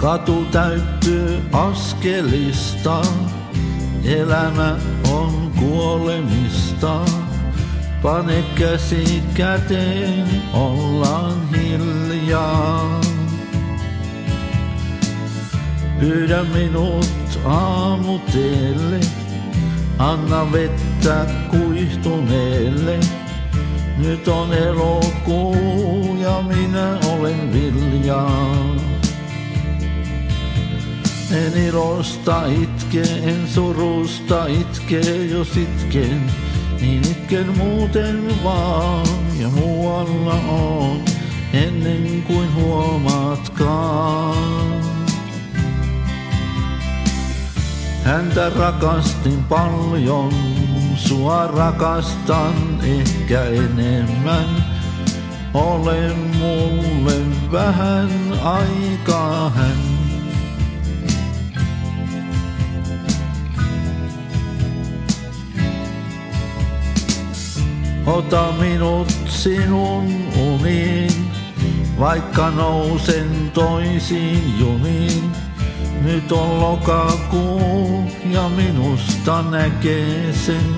Katu täyttyy askelista, elämä on kuolemista. Pane käsi käteen, ollaan hiljaa. Pyydä minut aamuteelle, anna vettä kuihtuneelle. Nyt on elokuu ja minä olen viljaa. En ilosta itke, en surusta itke, jos itken, niin itken muuten vaan. Ja muualla on, ennen kuin huomaatkaan. Häntä rakastin paljon, sua rakastan ehkä enemmän. Ole mulle vähän aikaa hän. Ota minut sinun uniin, vaikka nousen toisiin juniin. Nyt on lokakuu ja minusta näkee sen.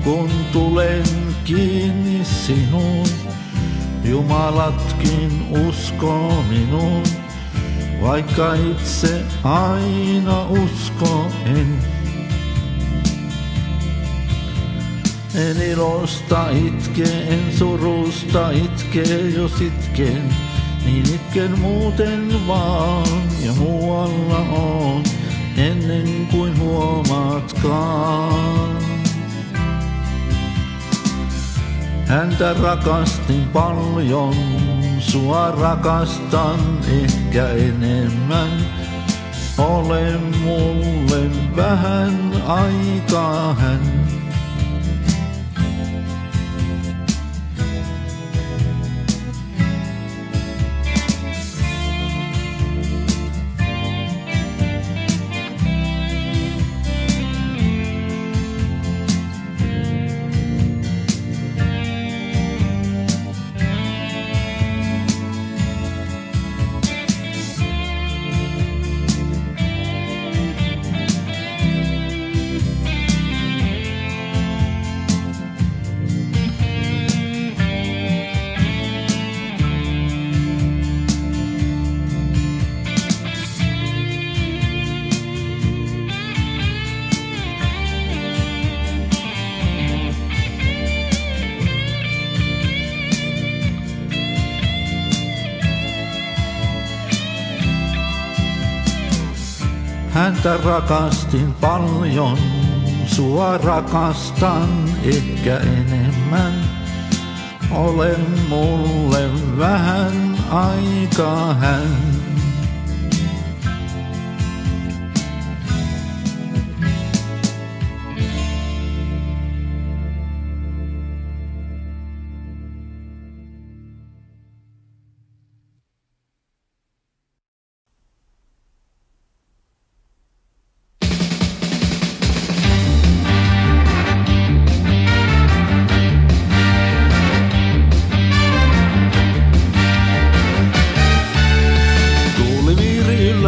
Kun tulen kiinni sinuun, jumalatkin uskoo minuun. Vaikka itse aina usko en. En ilosta itke, en surusta itke, jos itken, niin itken muuten vaan. Ja muualla on, ennen kuin huomaatkaan. Häntä rakastin paljon, sua rakastan ehkä enemmän. Ole mulle vähän aikaa hän. Häntä rakastin paljon, sua rakastan ehkä enemmän. Ole mulle vähän aikaa hän.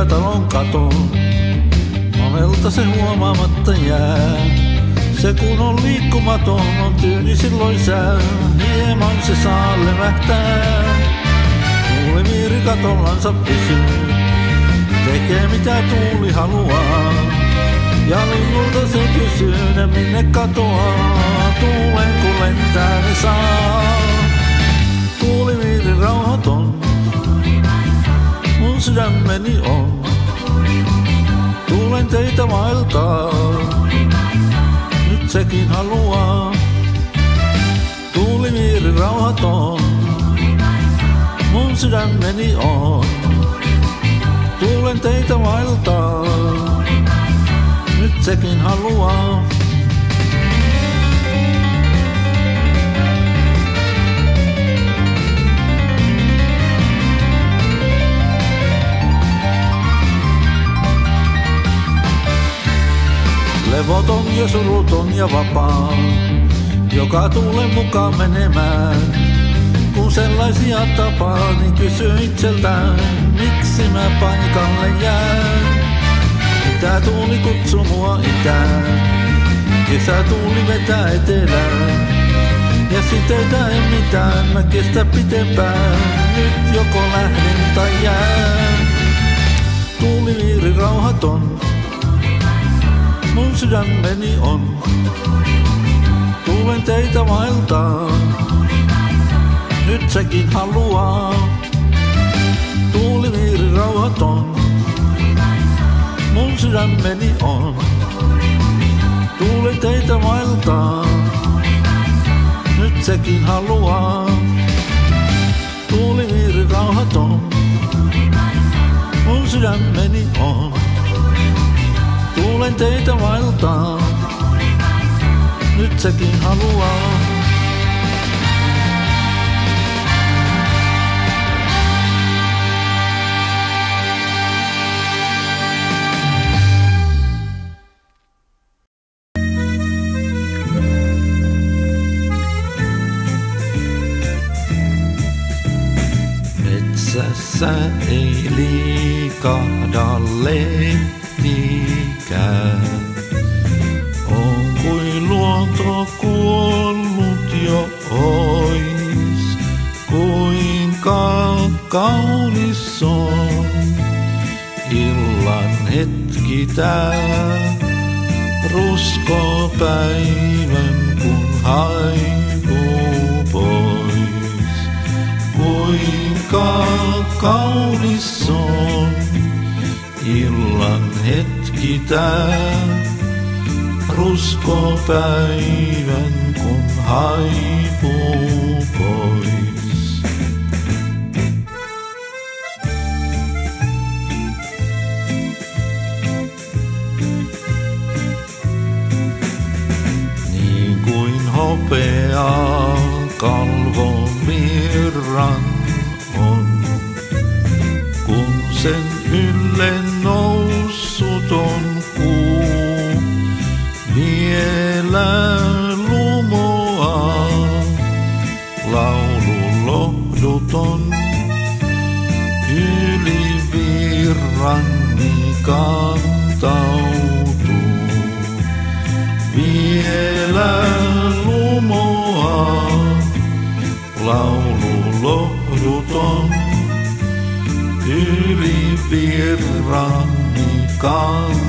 Talon katon, monelta se huomaamatta jää. Se kun on liikkumaton, on tyyni silloin sää. Hieman se saa levähtää. Tuuliviiri katollansa pysyy, tekee mitä tuuli haluaa. Ja linnulta se kysyy, ne minne katoaa. Tuulen kun lentää ne saa. Tuuliviiri rauhaton, mun sydämeni on. Tuulen teitä vaeltaa, nyt sekin haluaa. Tuuliviiri rauhaton, mun sydämeni on. Tuulen teitä vaeltaa, nyt sekin haluaa. Levoton ja suruton ja vapaa, joka tuulen mukaan menemään. Kun sellaisia tapaa, niin kysy itseltään, miksi mä paikalle jään. Itä tuuli kutsu mua itään, kesä tuuli vetää etelään. Ja siteitä ei mitään, mä kestä pitempään, nyt joko lähden tai jään. Tuuliviiri rauhaton, mun sydämeni on. Tuulen teitä vaeltaa, nyt sekin haluaa. Tuuliviiri rauhaton, mun sydämeni on. Tuulen teitä vaeltaa, nyt sekin haluaa. Tuuliviiri rauhaton, mun sydämeni on. Tuulen teitä vaeltaa, nyt sekin haluaa. Metsässä ei liikahda lehtikään. On kuin luonto kuollut jo ois. Kuinka kaunis on illan hetki tää. Ruskopäivän kun haipuu pois. Kuinka kaunis on illan hetki tää. Ruskopäivän kun haipuu pois. Niin kuin hopeaa kalvovirran on, kun sen ylle noussut on kuu. Vielä lumoaa laulu lohduton yli virranni kantautuu. Vielä lumoaa laulu lohduton yli virranni kantautuu.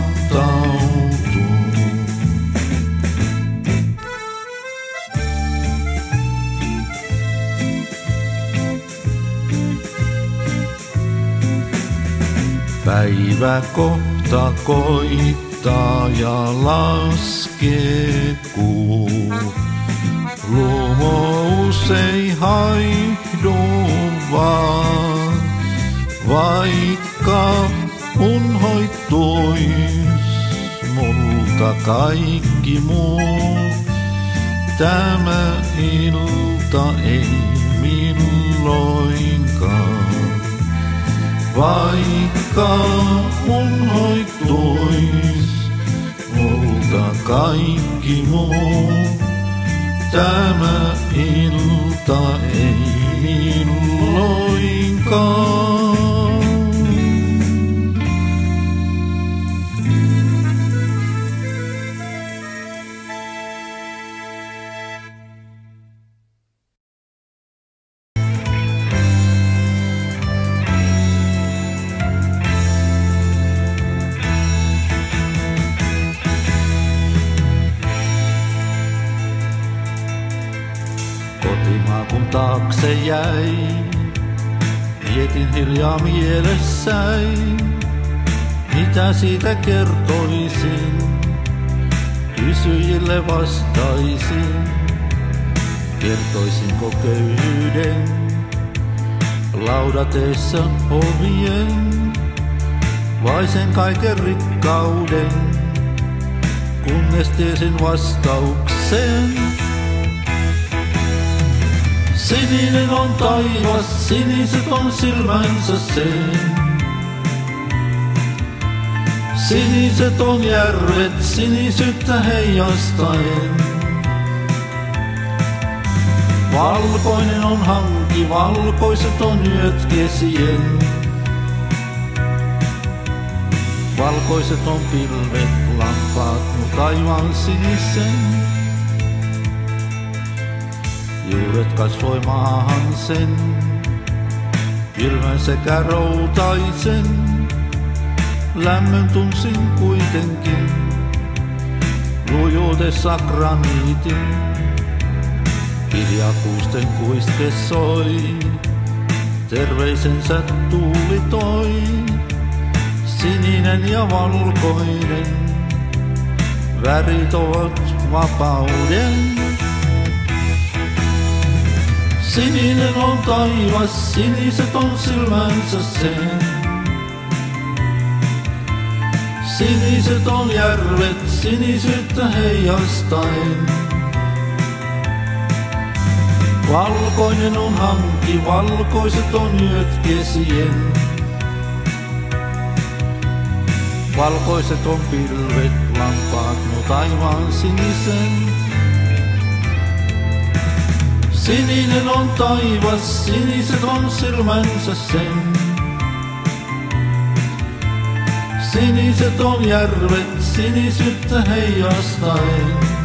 Päivä kohta koittaa ja laskee kuu. Lumous ei haihdu vaan, vaikka unhoittuis multa kaikki muu. Tämä ilta ei milloinkaan, vaikka unhoittuis multa kaikki muu. Tämä ilta ei milloinkaan. Kotimaa kun taakse jäi, mietin hiljaa mielessäni, mitä siitä kertoisin, kysyjille vastaisin. Kertoisinko köyhyyden laudateessa ovien, vai sen kaiken rikkauden, kunnes tiesin vastauksen. Sininen on taivas, siniset on silmänsä sen. Siniset on järvet, sinisyyttä heijastaen. Valkoinen on hanki, hanki, valkoiset on yöt kesien. Valkoiset on pilvet, lampaat, mut aivan sinisen. Juuret kasvoi maahan sen, kylmän sekä routaisen. Lämmön tunsin kuitenkin, lujuudessa graniitin. Hiljakuusten kuiske soi, terveisensä tuuli toi. Sininen ja valkoinen, värit ovat vapauden. Sininen on taivas, siniset on silmänsä sen. Siniset on järvet, sinisyyttä heijastaen. Valkoinen on hanki, valkoiset on yöt kesien. Valkoiset on pilvet, lampaat, mut aivan sinisen. Sininen on taivas, siniset on silmänsä sen. Siniset on järvet, sinisyyttä heijastaen.